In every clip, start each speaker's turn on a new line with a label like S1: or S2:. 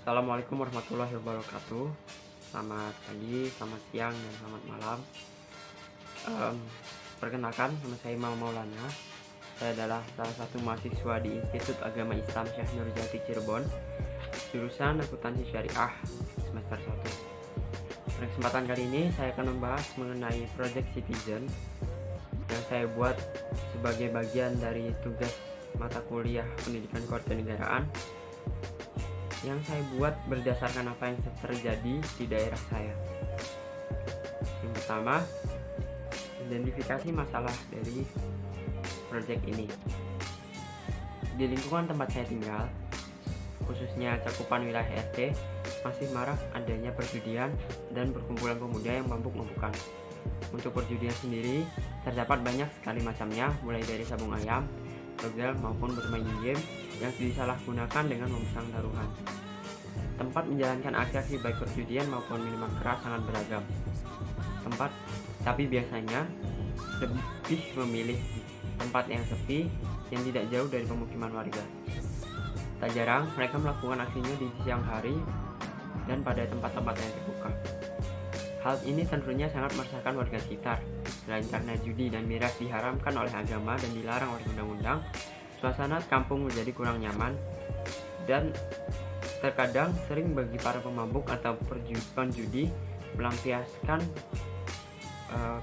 S1: Assalamualaikum warahmatullahi wabarakatuh. Selamat pagi, selamat siang, dan selamat malam. Em, Perkenalkan, nama saya Imam Maulana. Saya adalah salah satu mahasiswa di Institut Agama Islam Syekh Nurjati Cirebon, jurusan Akuntansi Syariah semester 1. Pada kesempatan kali ini saya akan membahas mengenai Project Citizen yang saya buat sebagai bagian dari tugas mata kuliah Pendidikan Kewarganegaraan yang saya buat berdasarkan apa yang terjadi di daerah saya. Yang pertama, identifikasi masalah dari proyek ini. Di lingkungan tempat saya tinggal, khususnya cakupan wilayah RT, masih marak adanya perjudian dan perkumpulan pemuda yang mabuk-mabukan. Untuk perjudian sendiri, terdapat banyak sekali macamnya, mulai dari sabung ayam, begal maupun bermain game yang disalahgunakan dengan memasang taruhan. Tempat menjalankan aksi-aksi baik perjudian maupun minuman keras sangat beragam. Tapi biasanya lebih memilih tempat yang sepi yang tidak jauh dari pemukiman warga. Tak jarang mereka melakukan aksinya di siang hari dan pada tempat-tempat yang terbuka. Hal ini tentunya sangat meresahkan warga sekitar. Selain karena judi dan miras diharamkan oleh agama dan dilarang oleh undang-undang, suasana kampung menjadi kurang nyaman dan terkadang sering bagi para pemabuk atau penjudi melampiaskan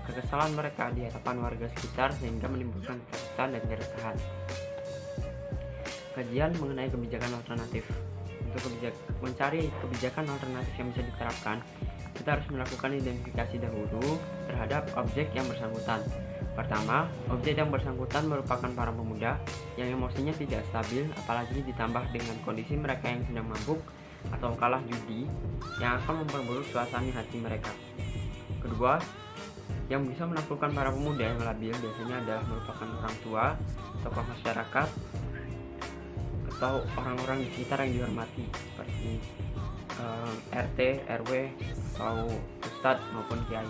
S1: kekesalan mereka di hadapan warga sekitar sehingga menimbulkan ketakutan dan keresahan. Kajian mengenai kebijakan alternatif. Untuk mencari kebijakan alternatif yang bisa diterapkan, kita harus melakukan identifikasi dahulu terhadap objek yang bersangkutan. Pertama, objek yang bersangkutan merupakan para pemuda yang emosinya tidak stabil, apalagi ditambah dengan kondisi mereka yang sedang mabuk atau kalah judi yang akan memperburuk suasana hati mereka. Kedua, yang bisa menaklukkan para pemuda yang labil biasanya adalah merupakan orang tua, tokoh masyarakat, atau orang-orang di sekitar yang dihormati seperti RT, RW, atau ustadz maupun kiai.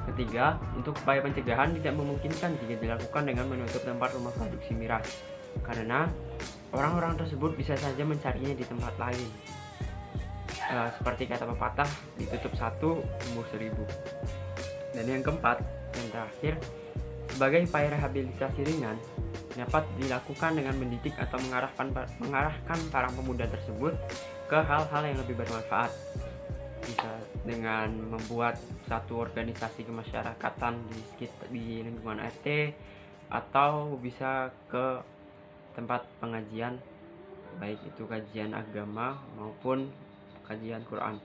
S1: Ketiga, untuk upaya pencegahan tidak memungkinkan jika dilakukan dengan menutup tempat rumah produksi miras, karena orang-orang tersebut bisa saja mencarinya di tempat lain. Seperti kata pepatah, ditutup satu, tumbuh seribu. Dan yang keempat, yang terakhir, sebagai upaya rehabilitasi ringan, dapat dilakukan dengan mendidik atau mengarahkan para pemuda tersebut ke hal-hal yang lebih bermanfaat. Bisa dengan membuat satu organisasi kemasyarakatan di lingkungan RT, atau bisa ke tempat pengajian, baik itu kajian agama maupun kajian Quran.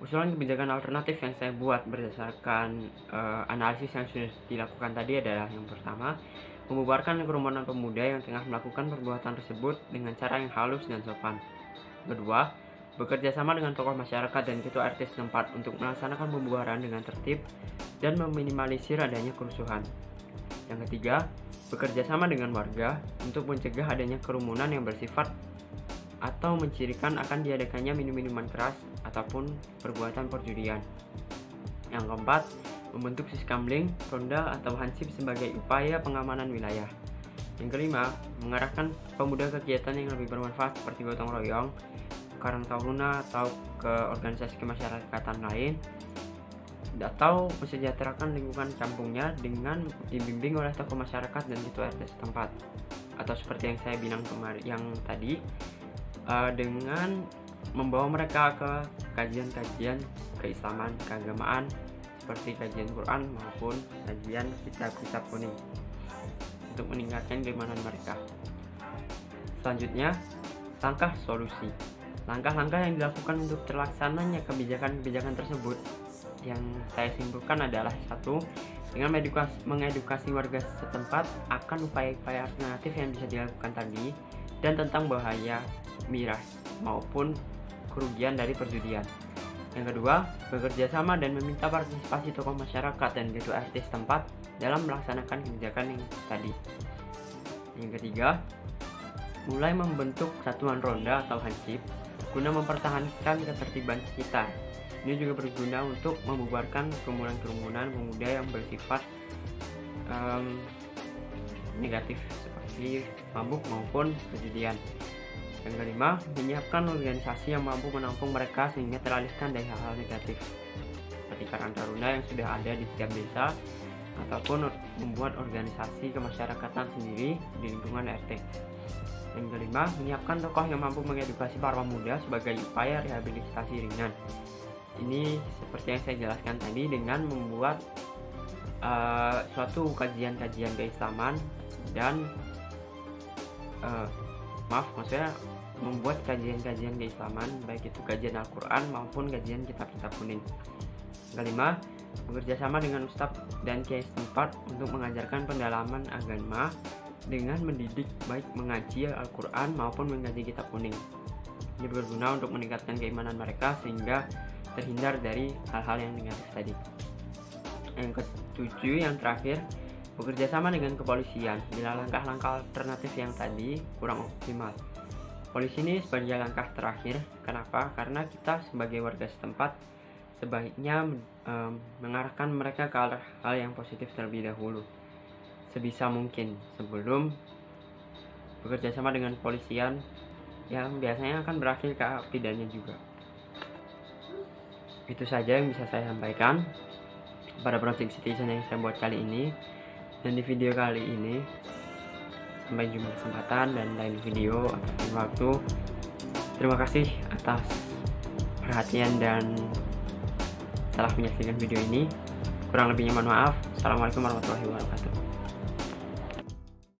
S1: Usulan kebijakan alternatif yang saya buat berdasarkan analisis yang sudah dilakukan tadi adalah: yang pertama, membubarkan kerumunan pemuda yang tengah melakukan perbuatan tersebut dengan cara yang halus dan sopan. Kedua, bekerja sama dengan tokoh masyarakat dan ketua RT setempat untuk melaksanakan pembubaran dengan tertib dan meminimalisir adanya kerusuhan. Yang ketiga, bekerja sama dengan warga untuk mencegah adanya kerumunan yang bersifat atau mencirikan akan diadakannya minum-minuman keras ataupun perbuatan perjudian. Yang keempat, membentuk siskamling, ronda atau hansip sebagai upaya pengamanan wilayah. Yang kelima, mengarahkan pemuda kegiatan yang lebih bermanfaat seperti gotong royong, karang taruna, atau ke organisasi kemasyarakatan lain, atau mensejahterakan lingkungan kampungnya dengan dibimbing oleh tokoh masyarakat dan ketua RT setempat. Atau seperti yang saya bilang kemarin yang tadi, dengan membawa mereka ke kajian-kajian keislaman, keagamaan, seperti kajian Quran maupun kajian kitab-kitab kuning untuk meningkatkan keimanan mereka. Selanjutnya, langkah solusi. Langkah-langkah yang dilakukan untuk terlaksananya kebijakan-kebijakan tersebut yang saya simpulkan adalah: satu, dengan mengedukasi warga setempat akan upaya-upaya alternatif yang bisa dilakukan tadi dan tentang bahaya miras maupun kerugian dari perjudian. Yang kedua, bekerja sama dan meminta partisipasi tokoh masyarakat dan ketua RT setempat dalam melaksanakan kebijakan yang tadi. Yang ketiga, mulai membentuk satuan ronda atau hansip guna mempertahankan ketertiban sekitar. Ini juga berguna untuk membubarkan kerumunan-kerumunan pemuda yang bersifat negatif seperti mabuk maupun perjudian. Yang kelima, menyiapkan organisasi yang mampu menampung mereka sehingga teralihkan dari hal-hal negatif seperti Karang Taruna yang sudah ada di setiap desa, ataupun membuat organisasi kemasyarakatan sendiri di lingkungan RT. Yang kelima, menyiapkan tokoh yang mampu mengedukasi para pemuda sebagai upaya rehabilitasi ringan. Ini seperti yang saya jelaskan tadi dengan membuat suatu kajian-kajian keislaman dan maksudnya membuat kajian-kajian keislaman, baik itu kajian Al-Quran maupun kajian kitab-kitab kuning. Kelima, bekerja sama dengan ustadz dan kiai setempat untuk mengajarkan pendalaman agama dengan mendidik baik mengaji Al-Quran maupun mengaji kitab kuning. Ini berguna untuk meningkatkan keimanan mereka sehingga terhindar dari hal-hal yang negatif tadi. Yang ketujuh, yang terakhir, bekerja sama dengan kepolisian bila langkah-langkah alternatif yang tadi kurang optimal. Polisi ini sebagai langkah terakhir. Kenapa? Karena kita sebagai warga setempat sebaiknya mengarahkan mereka ke arah hal yang positif terlebih dahulu sebisa mungkin sebelum bekerja sama dengan kepolisian yang biasanya akan berakhir ke pidana juga. Itu saja yang bisa saya sampaikan pada project citizen yang saya buat kali ini. Dan di video kali ini, sampai jumpa kesempatan dan lain video ataupun waktu. Terima kasih atas perhatian dan telah menyaksikan video ini. Kurang lebihnya mohon maaf. Assalamualaikum warahmatullahi wabarakatuh.